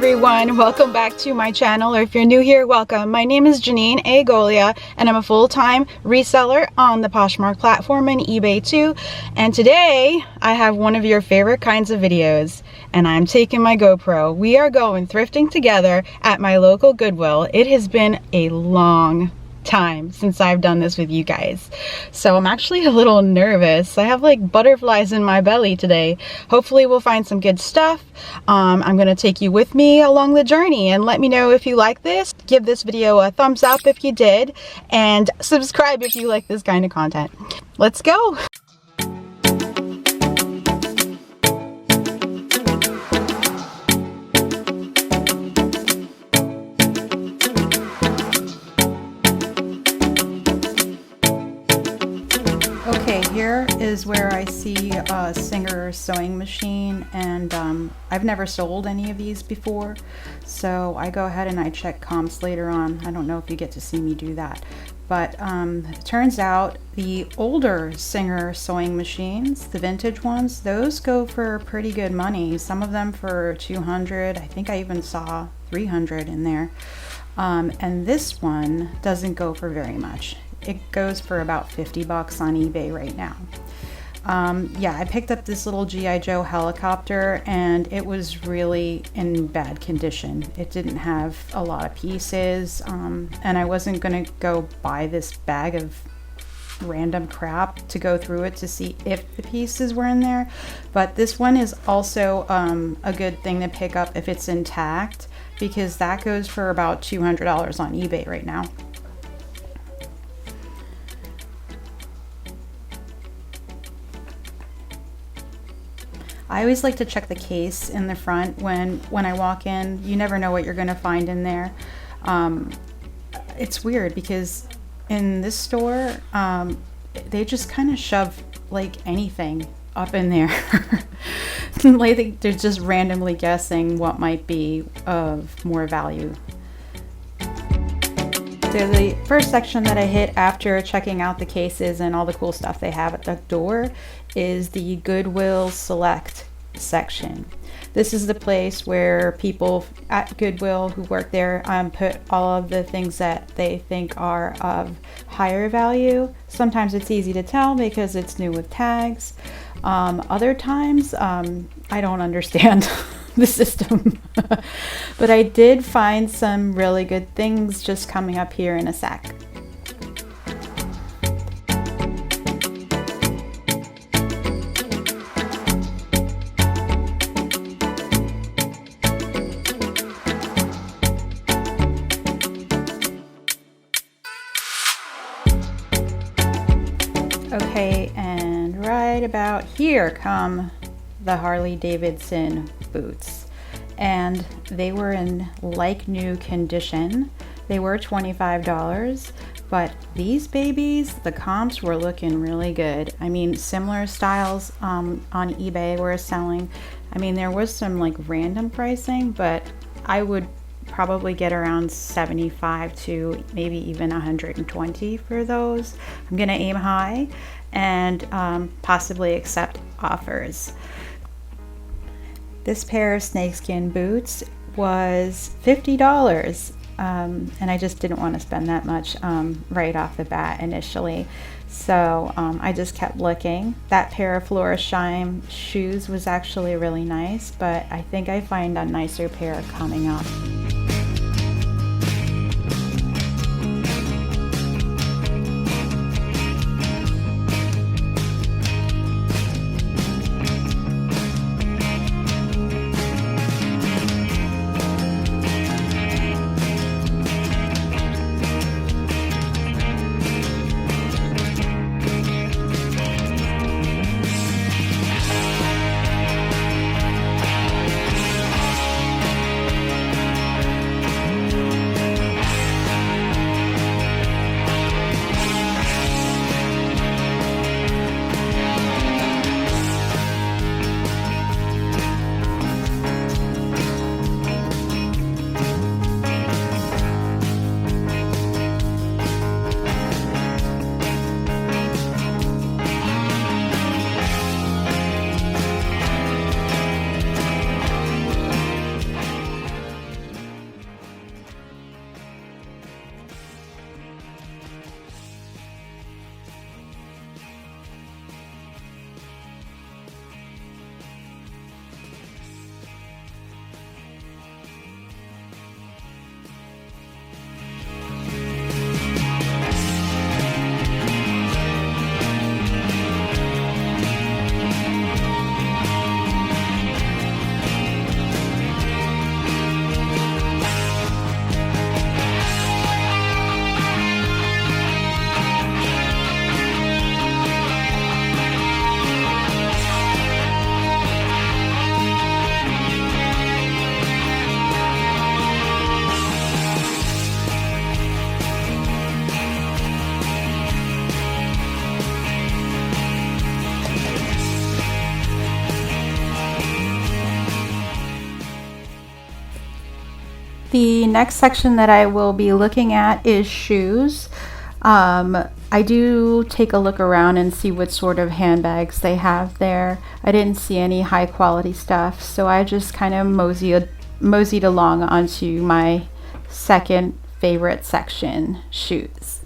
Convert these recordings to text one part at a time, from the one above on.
everyone, welcome back to my channel, or if you're new here, welcome. My name is Janine A. Golia and I'm a full-time reseller on the Poshmark platform and eBay too. And today I have one of your favorite kinds of videos and I'm taking my GoPro. We are going thrifting together at my local Goodwill. It has been a long time since I've done this with you guys, so I'm actually a little nervous. I have like butterflies in my belly today. Hopefully we'll find some good stuff. I'm gonna take you with me along the journey, and let me know if you like this. Give this video a thumbs up if you did, and subscribe if you like this kind of content. Let's go. Okay, here is where I see a Singer sewing machine, and I've never sold any of these before, so I go ahead and I check comps later on. I don't know if you get to see me do that, but it turns out the older Singer sewing machines, the vintage ones, those go for pretty good money. Some of them for $200. I think I even saw $300 in there. And this one doesn't go for very much. It goes for about 50 bucks on eBay right now. Yeah, I picked up this little G.I. Joe helicopter and it was really in bad condition. It didn't have a lot of pieces, and I wasn't gonna go buy this bag of random crap to go through it to see if the pieces were in there. But this one is also a good thing to pick up if it's intact, because that goes for about $200 on eBay right now. I always like to check the case in the front when I walk in. You never know what you're gonna find in there. It's weird because in this store, they just kind of shove like anything up in there. Like they're just randomly guessing what might be of more value. So the first section that I hit after checking out the cases and all the cool stuff they have at the door is the Goodwill Select section. This is the place where people at Goodwill who work there put all of the things that they think are of higher value. Sometimes it's easy to tell because it's new with tags. Other times I don't understand the system. But I did find some really good things just coming up here in a sec. Okay, and right about here come the Harley Davidson boots, and they were in like new condition. They were $25, but these babies, the comps were looking really good. I mean, similar styles on eBay were selling. I mean, there was some like random pricing, but I would probably get around 75 to maybe even 120 for those. I'm gonna aim high and possibly accept offers. This pair of snakeskin boots was $50, and I just didn't want to spend that much right off the bat initially. So I just kept looking. That pair of Florisheim shoes was actually really nice, but I think I find a nicer pair coming up. The next section that I will be looking at is shoes. I do take a look around and see what sort of handbags they have there. I didn't see any high quality stuff, so I just kind of moseyed along onto my second favorite section, shoes.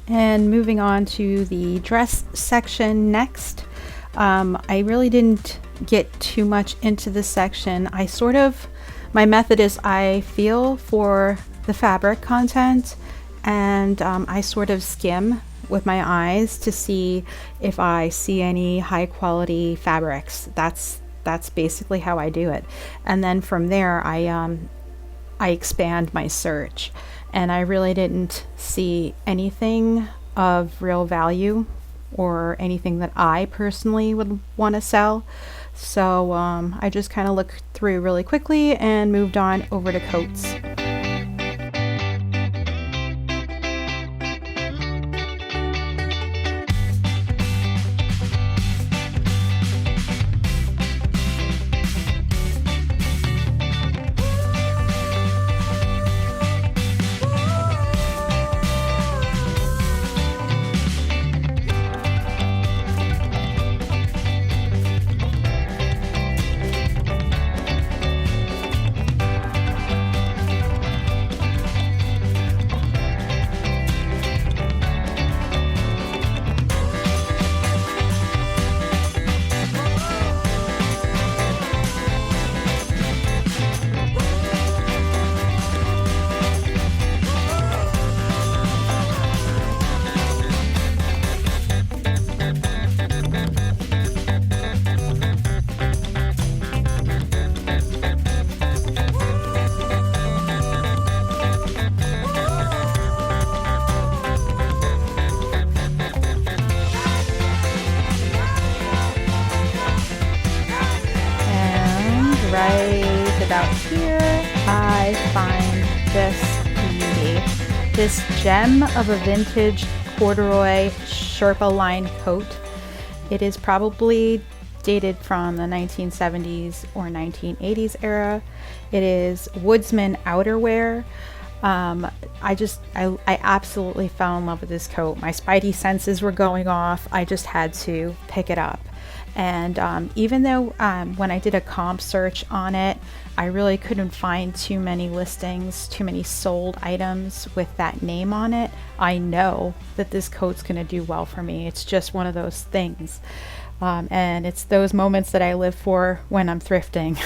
And moving on to the dress section next. I really didn't get too much into this section. My method is I feel for the fabric content, and I sort of skim with my eyes to see if I see any high quality fabrics. That's basically how I do it. And then from there I expand my search, and I really didn't see anything of real value or anything that I personally would want to sell. So I just kind of looked through really quickly and moved on over to coats. Right about here, I find this beauty. This gem of a vintage corduroy Sherpa lined coat. It is probably dated from the 1970s or 1980s era. It is woodsman outerwear. I absolutely fell in love with this coat. My spidey senses were going off. I just had to pick it up. And even though when I did a comp search on it, I really couldn't find too many listings, too many sold items with that name on it, I know that this coat's going to do well for me. It's just one of those things. And it's those moments that I live for when I'm thrifting.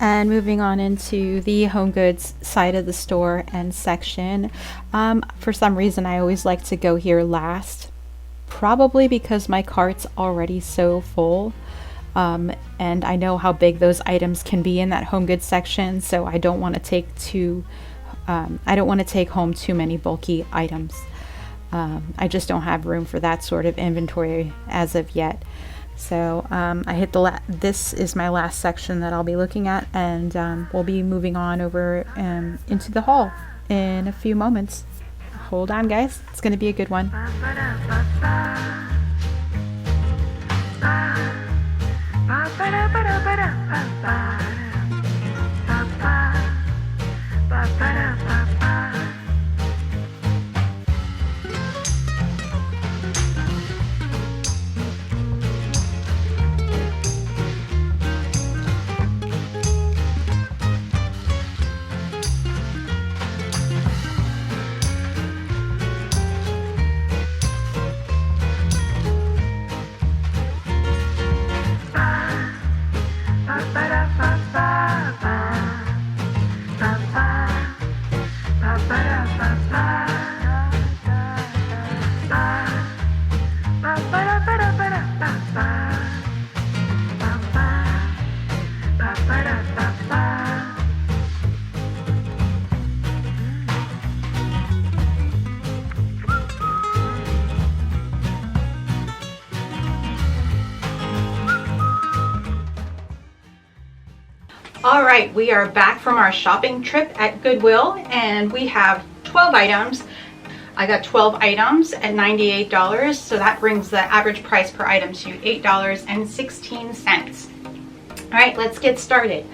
And moving on into the home goods side of the store and section, for some reason I always like to go here last, probably because my cart's already so full, and I know how big those items can be in that home goods section, so I don't want to take home too many bulky items. I just don't have room for that sort of inventory as of yet. So I hit this is my last section that I'll be looking at, and we'll be moving on over into the haul in a few moments. Hold on, guys. It's going to be a good one. All right, we are back from our shopping trip at Goodwill, and we have 12 items. I got 12 items at $98, so that brings the average price per item to $8.16. All right, let's get started.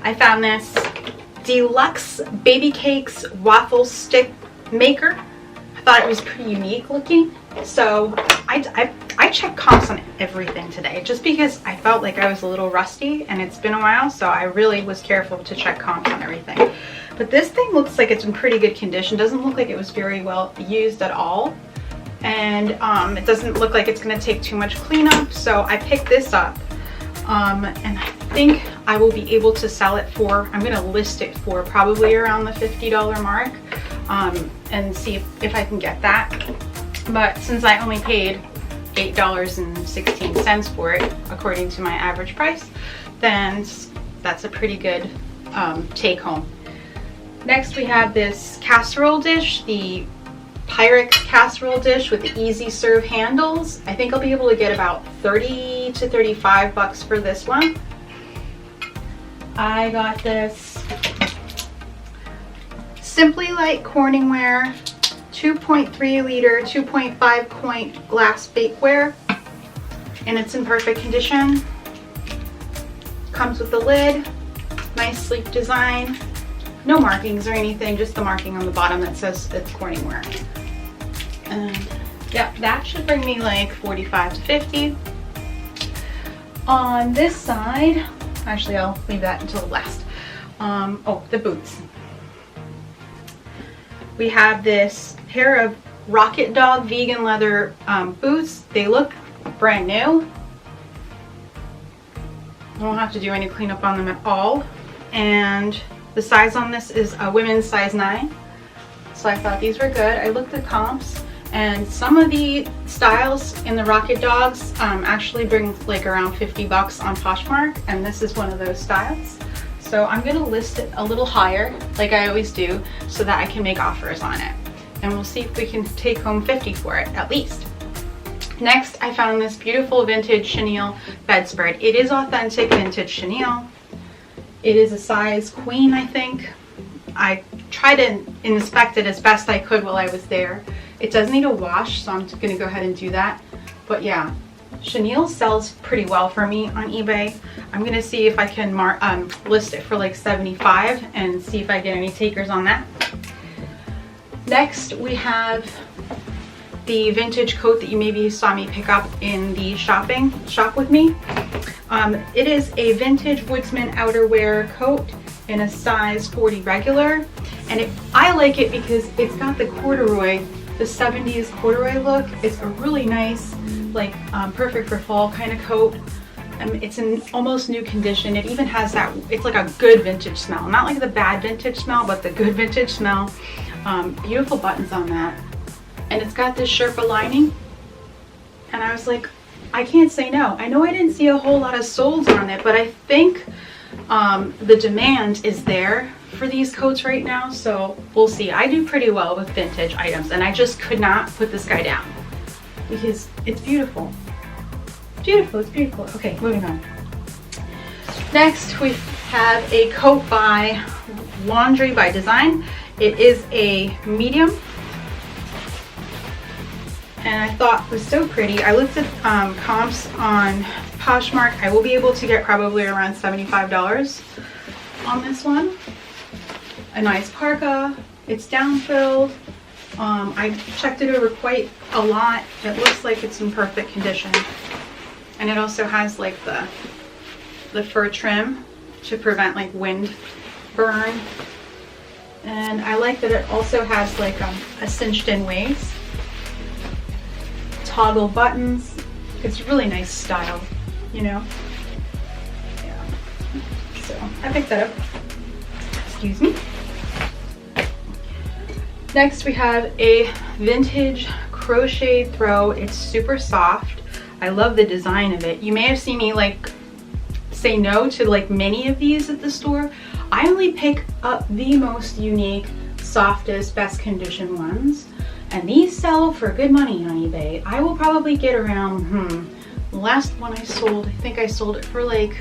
I found this deluxe baby cakes waffle stick maker. I thought it was pretty unique looking, so I checked comps on everything today just because I felt like I was a little rusty and it's been a while, so I really was careful to check comps on everything. But this thing looks like it's in pretty good condition. Doesn't look like it was very well used at all, and it doesn't look like it's going to take too much cleanup, so I picked this up, and I think I will be able to sell it for, I'm going to list it for probably around the $50 mark, and see if I can get that. But since I only paid $8.16 for it according to my average price, then that's a pretty good take home. Next we have this casserole dish, the Pyrex casserole dish with the easy serve handles. I think I'll be able to get about 30 to 35 bucks for this one. I got this Simply Light Corningware 2.3 liter 2.5 point glass bakeware, and it's in perfect condition. Comes with the lid, nice sleek design, no markings or anything, just the marking on the bottom that says it's Corningware. And yeah, that should bring me like 45 to 50. On this side, actually I'll leave that until last. Oh, the boots. We have this pair of Rocket Dog vegan leather boots. They look brand new. I won't have to do any cleanup on them at all. And the size on this is a women's size 9. So I thought these were good. I looked at comps, and some of the styles in the Rocket Dogs actually bring like around 50 bucks on Poshmark, and this is one of those styles. So I'm gonna list it a little higher, like I always do, so that I can make offers on it. And we'll see if we can take home 50 for it, at least. Next, I found this beautiful vintage chenille bedspread. It is authentic vintage chenille. It is a size queen, I think. I tried to inspect it as best I could while I was there. It does need a wash, so I'm gonna go ahead and do that. But yeah, chenille sells pretty well for me on eBay. I'm gonna see if I can list it for like 75 and see if I get any takers on that. Next, we have the vintage coat that you maybe saw me pick up in the shop with me. It is a vintage Woodsman outerwear coat in a size 40 regular, and I like it because it's got the corduroy, the 70s corduroy look. It's a really nice, like perfect for fall kind of coat. It's in almost new condition. It even has that, it's like a good vintage smell. Not like the bad vintage smell, but the good vintage smell. Beautiful buttons on that. And it's got this Sherpa lining. And I was like, I can't say no. I know I didn't see a whole lot of solds on it, but I think the demand is there for these coats right now. So we'll see. I do pretty well with vintage items, and I just could not put this guy down because it's beautiful. Beautiful, it's beautiful. Okay, moving on. Next, we have a coat by Laundry by Design. It is a medium, and I thought it was so pretty. I looked at comps on Poshmark. I will be able to get probably around $75 on this one. A nice parka. It's down-filled. I checked it over quite a lot. It looks like it's in perfect condition. And it also has like the fur trim to prevent like wind burn. And I like that it also has like a cinched in waist. Toggle buttons. It's really nice style, you know? Yeah. So I picked that up. Excuse me. Next we have a vintage crochet throw. It's super soft. I love the design of it. You may have seen me like say no to like many of these at the store. I only pick up the most unique, softest, best condition ones. And these sell for good money on eBay. I will probably get around, the last one I sold, I think I sold it for like,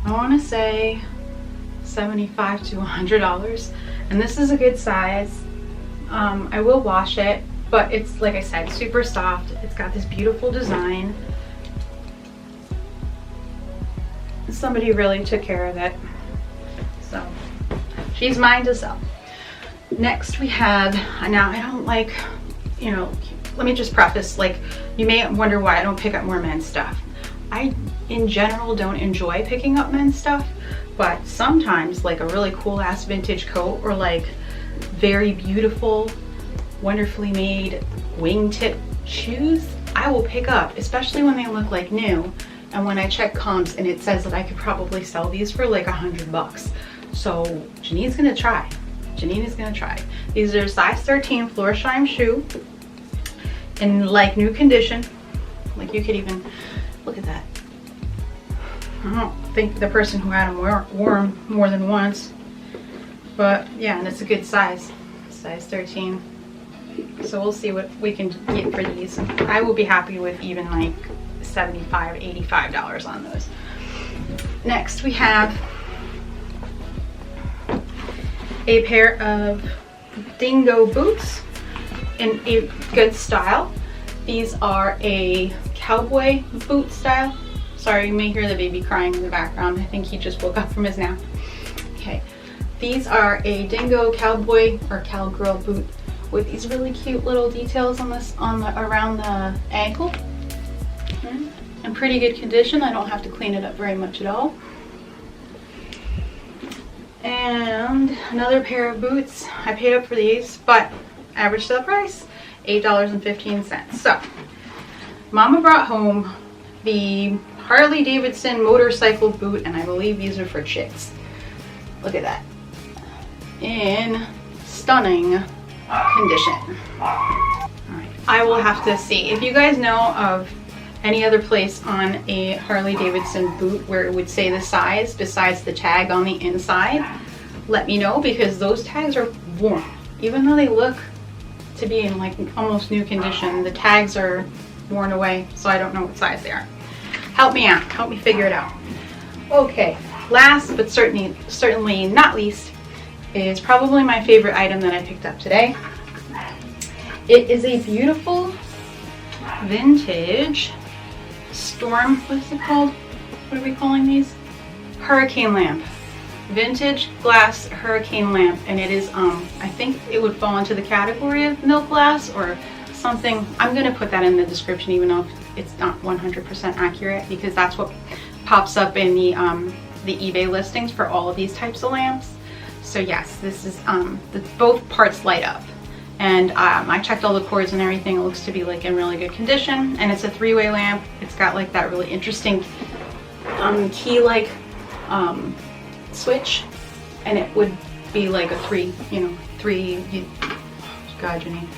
I wanna say $75 to $100. And this is a good size. I will wash it. But it's, like I said, super soft. It's got this beautiful design. Somebody really took care of it. So, she's mine to sell. Next we have, now I don't like, you know, let me just preface, like, you may wonder why I don't pick up more men's stuff. I, in general, don't enjoy picking up men's stuff, but sometimes, like a really cool ass vintage coat or like very beautiful, wonderfully made wingtip shoes, I will pick up, especially when they look like new. And when I check comps and it says that I could probably sell these for like $100. So Janine's gonna try. Janine is gonna try. These are size 13 Florsheim shoe in like new condition. Like you could even, look at that. I don't think the person who had them wore them more than once. But yeah, and it's a good size, size 13. So we'll see what we can get for these. I will be happy with even like $75, $85 on those. Next we have a pair of dingo boots in a good style. These are a cowboy boot style. Sorry, you may hear the baby crying in the background. I think he just woke up from his nap. Okay, these are a dingo cowboy or cowgirl boot with these really cute little details on this, around the ankle. In pretty good condition. I don't have to clean it up very much at all. And another pair of boots. I paid up for these, but average sale price $8.15. So Mama brought home the Harley Davidson motorcycle boot, and I believe these are for chicks. Look at that, in stunning condition. All right, I will have to see if you guys know of any other place on a Harley Davidson boot where it would say the size besides the tag on the inside. Let me know, because those tags are worn. Even though they look to be in like almost new condition, the tags are worn away, so I don't know what size they are. Help me out, help me figure it out. Okay, last but certainly not least is probably my favorite item that I picked up today. It is a beautiful vintage storm, what's it called? What are we calling these? Hurricane lamp. Vintage glass hurricane lamp, and it is I think it would fall into the category of milk glass or something. I'm gonna put that in the description, even though it's not 100% accurate, because that's what pops up in the eBay listings for all of these types of lamps. So yes, this is both parts light up, And I checked all the cords and everything. It looks to be like in really good condition. And it's a 3-way lamp. It's got like that really interesting key-like switch. And it would be like a 3, you know, 3, God, Janine.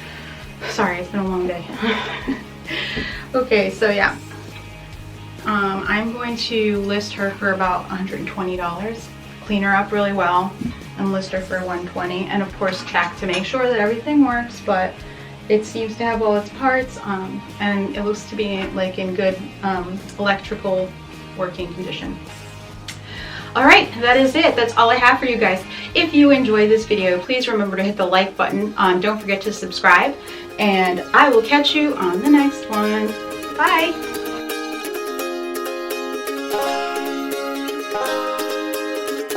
Sorry, it's been a long day. Okay, so yeah. I'm going to list her for about $120. Clean her up really well and list her for $120, and of course check to make sure that everything works, but it seems to have all its parts, and it looks to be like in good electrical working condition. Alright, that is it. That's all I have for you guys. If you enjoyed this video, please remember to hit the like button. Don't forget to subscribe, and I will catch you on the next one. Bye!